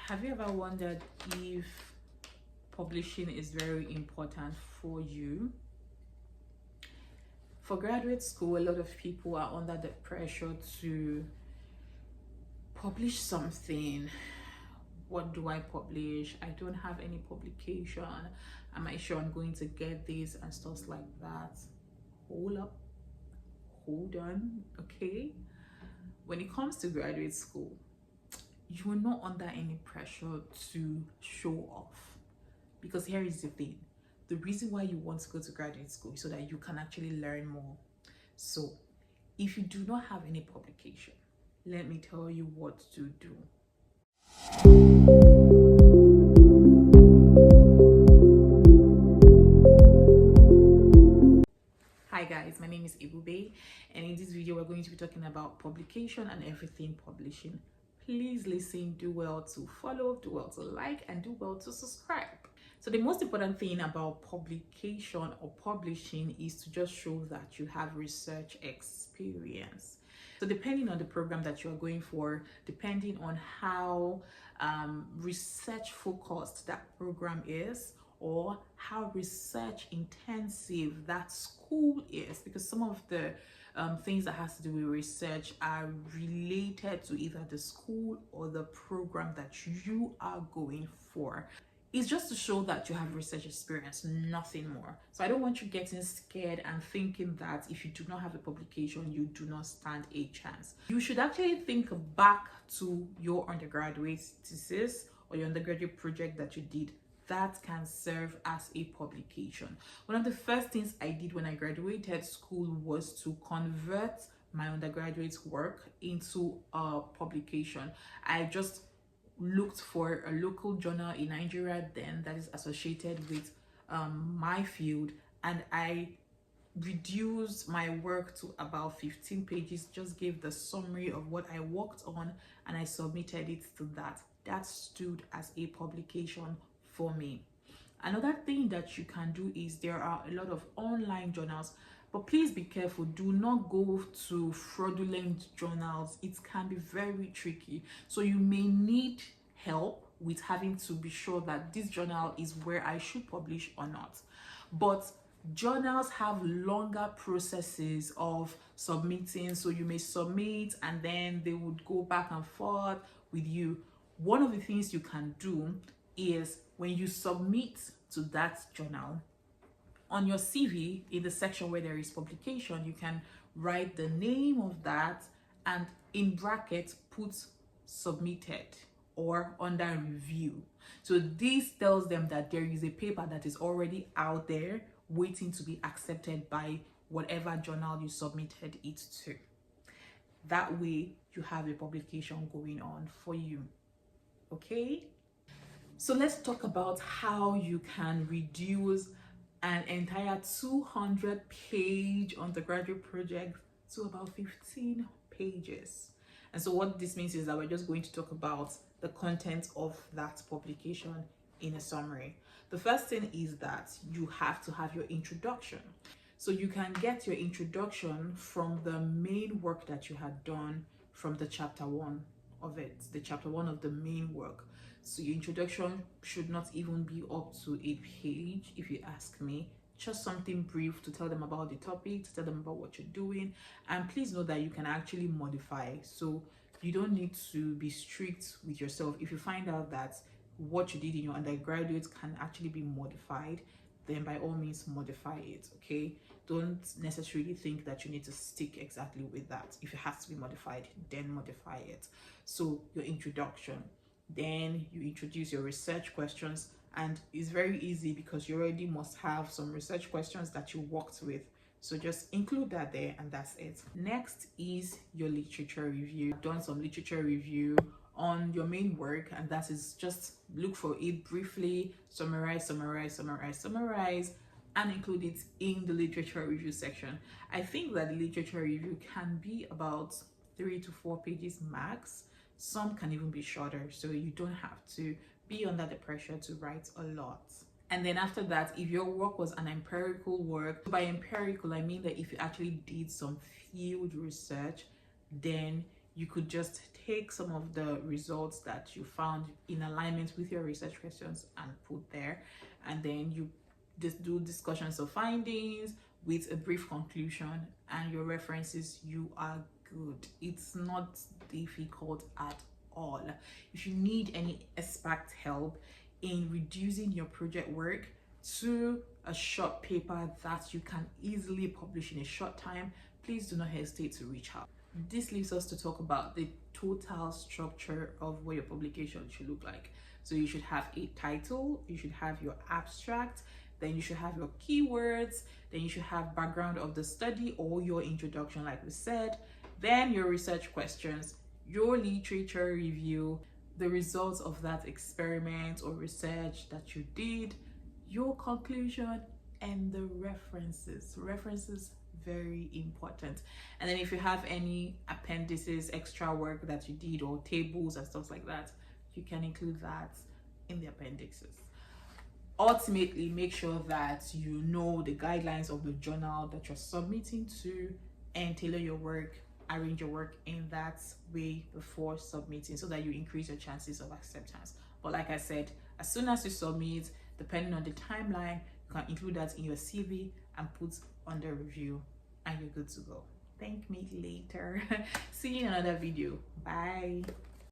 Have you ever wondered if publishing is very important for you? For graduate school, a lot of people are under the pressure to publish something. What do I publish? I don't have any publication. Am I sure I'm going to get this and stuff like that? Hold up, hold on, okay? When it comes to graduate school, you are not under any pressure to show off, because here is the thing: the reason why you want to go to graduate school is so that you can actually learn more. So if you do not have any publication, let me tell you what to do. Hi guys, my name is Ebube, and in this video we're going to be talking about publication and everything publishing. Please listen, do well to follow, do well to like, and do well to subscribe. So the most important thing about publication or publishing is to just show that you have research experience. So depending on the program that you are going for, depending on how research focused that program is, or how research intensive that school is, because some of the things that has to do with research are related to either the school or the program that you are going for. It's just to show that you have research experience, nothing more. So I don't want you getting scared and thinking that if you do not have a publication, you do not stand a chance. You should actually think back to your undergraduate thesis or your undergraduate project that you did. That can serve as a publication. One of the first things I did when I graduated school was to convert my undergraduate work into a publication. I just looked for a local journal in Nigeria then that is associated with my field, and I reduced my work to about 15 pages, just gave the summary of what I worked on, and I submitted it to that. That stood as a publication for me. Another thing that you can do is there are a lot of online journals, but please be careful. Do not go to fraudulent journals. It can be very tricky. So you may need help with having to be sure that this journal is where I should publish or not. But journals have longer processes of submitting. So you may submit and then they would go back and forth with you. One of the things you can do is when you submit to that journal, on your CV, in the section where there is publication, you can write the name of that and in brackets put submitted or under review. So this tells them that there is a paper that is already out there waiting to be accepted by whatever journal you submitted it to. That way you have a publication going on for you. Okay? So let's talk about how you can reduce an entire 200-page undergraduate project to about 15 pages. And so what this means is that we're just going to talk about the content of that publication in a summary. The first thing is that you have to have your introduction. So you can get your introduction from the main work that you had done from the chapter 1 of it, the chapter 1 of the main work. So your introduction should not even be up to a page, if you ask me. Just something brief to tell them about the topic, to tell them about what you're doing. And please know that you can actually modify. So you don't need to be strict with yourself. If you find out that what you did in your undergraduate can actually be modified, then by all means modify it, okay? Don't necessarily think that you need to stick exactly with that. If it has to be modified, then modify it. So your introduction. Then you introduce your research questions, and it's very easy because you already must have some research questions that you worked with. So just include that there and that's it. Next is your literature review. I've done some literature review on your main work, and that is just look for it briefly, summarize, and include it in the literature review section. I think that the literature review can be about 3 to 4 pages max. Some can even be shorter, so you don't have to be under the pressure to write a lot. And then after that, if your work was an empirical work, by empirical I mean that if you actually did some field research, then you could just take some of the results that you found in alignment with your research questions and put there, and then you just do discussions of findings with a brief conclusion and your references. You are good. It's not difficult at all. If you need any expert help in reducing your project work to a short paper that you can easily publish in a short time, please do not hesitate to reach out. This leaves us to talk about the total structure of what your publication should look like. So you should have a title, you should have your abstract, then you should have your keywords, then you should have background of the study or your introduction like we said, then your research questions, your literature review, the results of that experiment or research that you did, your conclusion, and the references. References, very important. And then if you have any appendices, extra work that you did, or tables and stuff like that, you can include that in the appendixes. Ultimately, make sure that you know the guidelines of the journal that you're submitting to and tailor your work, arrange your work in that way before submitting so that you increase your chances of acceptance. But like I said, as soon as you submit, depending on the timeline, you can include that in your CV and put under review, and you're good to go. Thank me later. See you in another video. Bye.